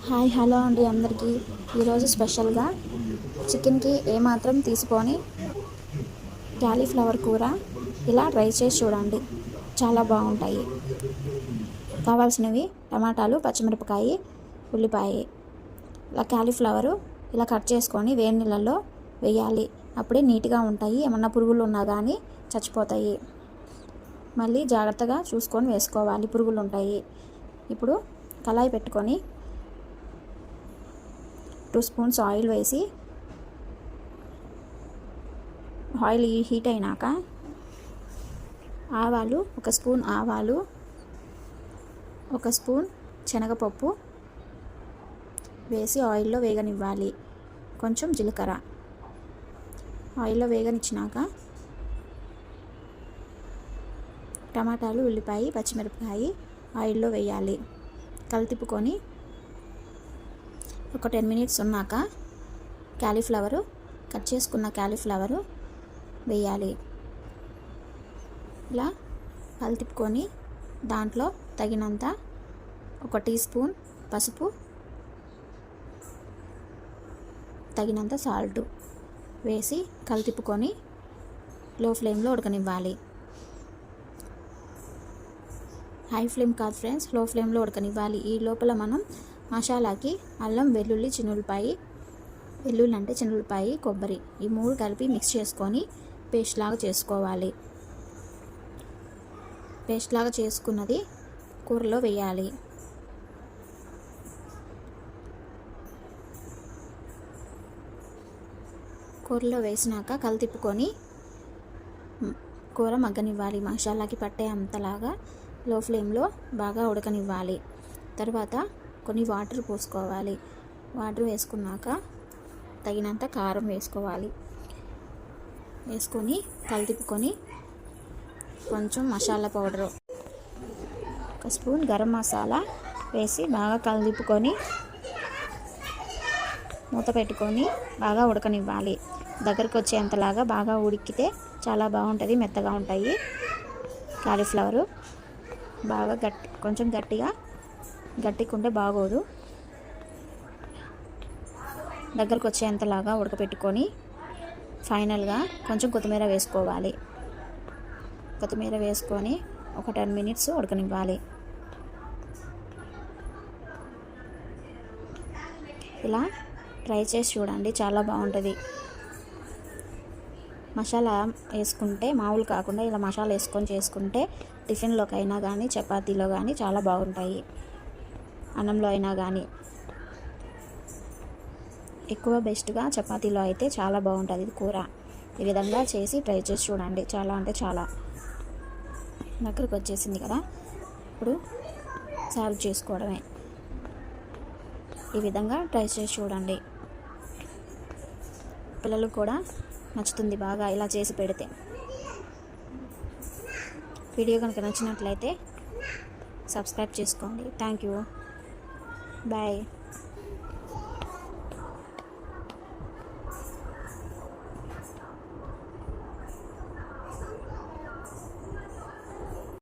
Hi hello అండి అందరికీ. ఈరోజు స్పెషల్గా చికెన్కి ఏమాత్రం తీసుకొని క్యాలీఫ్లవర్ కూర ఇలా ట్రై చేసి చూడండి, చాలా బాగుంటాయి. కావాల్సినవి టమాటాలు, పచ్చిమిరపకాయ, ఉల్లిపాయ. ఇలా క్యాలీఫ్లవరు ఇలా కట్ చేసుకొని వేడి నీళ్ళల్లో వేయాలి. అప్పుడే నీట్గా ఉంటాయి. ఏమన్నా పురుగులు ఉన్నా కానీ చచ్చిపోతాయి. మళ్ళీ జాగ్రత్తగా చూసుకొని వేసుకోవాలి, పురుగులు ఉంటాయి. ఇప్పుడు కళాయి పెట్టుకొని 2 స్పూన్స్ ఆయిల్ వేసి, ఆయిల్ హీట్ అయినాక ఆవాలు, 1 స్పూన్ ఆవాలు, 1 స్పూన్ శనగపప్పు వేసి ఆయిల్లో వేగనివ్వాలి. కొంచెం జీలకర్ర ఆయిల్లో వేగనిచ్చినాక టమాటాలు, ఉల్లిపాయ, పచ్చిమిరపకాయ ఆయిల్లో వేయాలి. కలితిప్పుకొని ఒక 10 మినిట్స్ ఉన్నాక క్యాలీఫ్లవరు, కట్ చేసుకున్న క్యాలీఫ్లవరు వేయాలి. ఇలా కలితిప్పుకొని దాంట్లో తగినంత 1 టీ స్పూన్ పసుపు, తగినంత సాల్ట్ వేసి కలితిప్పుకొని లో ఫ్లేమ్లో ఉడకనివ్వాలి. హై ఫ్లేమ్ కాదు ఫ్రెండ్స్, లో ఫ్లేమ్లో ఉడకనివ్వాలి. ఈ లోపల మనం మసాలాకి అల్లం, వెల్లుల్లి, వెల్లుల్లి అంటే చిన్నులపాయి, కొబ్బరి ఈ 3 కలిపి మిక్స్ చేసుకొని పేస్ట్ లాగా చేసుకోవాలి. పేస్ట్ లాగా చేసుకున్నది కూరలో వేయాలి. కూరలో వేసినాక కలితిప్పుకొని కూర మగ్గనివ్వాలి. మసాలాకి పట్టే అంతలాగా లో ఫ్లేమ్లో బాగా ఉడకనివ్వాలి. తర్వాత కొన్ని వాటర్ పోసుకోవాలి. వాటర్ వేసుకున్నాక తగినంత కారం వేసుకోవాలి. వేసుకొని కలితిప్పుకొని కొంచెం మసాలా పౌడరు, 1 స్పూన్ గరం మసాలా వేసి బాగా కలిపుకొని మూత పెట్టుకొని బాగా ఉడకనివ్వాలి. దగ్గరకు వచ్చేంతలాగా బాగా ఉడికితే చాలా బాగుంటుంది. మెత్తగా ఉంటాయి కాలీఫ్లవరు. బాగా కొంచెం గట్టిగా ఉంటే బాగోదు. దగ్గరకు వచ్చేంతలాగా ఉడకపెట్టుకొని ఫైనల్గా కొంచెం కొత్తిమీర వేసుకోవాలి. కొత్తిమీర వేసుకొని ఒక 10 మినిట్స్ ఉడకనివ్వాలి. ఇలా ట్రై చేసి చూడండి, చాలా బాగుంటుంది. మసాలా వేసుకుంటే మామూలు కాకుండా ఇలా మసాలా వేసుకొని చేసుకుంటే టిఫిన్లోకి అయినా కానీ, చపాతీలో కానీ చాలా బాగుంటాయి. అన్నంలో అయినా కానీ ఎక్కువ బెస్ట్గా చపాతీలో అయితే చాలా బాగుంటుంది కూర. ఈ విధంగా చేసి ట్రై చేసి చూడండి, చాలా అంటే చాలా. దగ్గరకు వచ్చేసింది కదా, ఇప్పుడు సర్వ్ చేసుకోవడమే. ఈ విధంగా ట్రై చేసి చూడండి, పిల్లలకు కూడా నచ్చుతుంది బాగా ఇలా చేసి పెడితే. వీడియో కనుక నచ్చినట్లయితే సబ్స్క్రైబ్ చేసుకోండి. Thank you. బాయ్.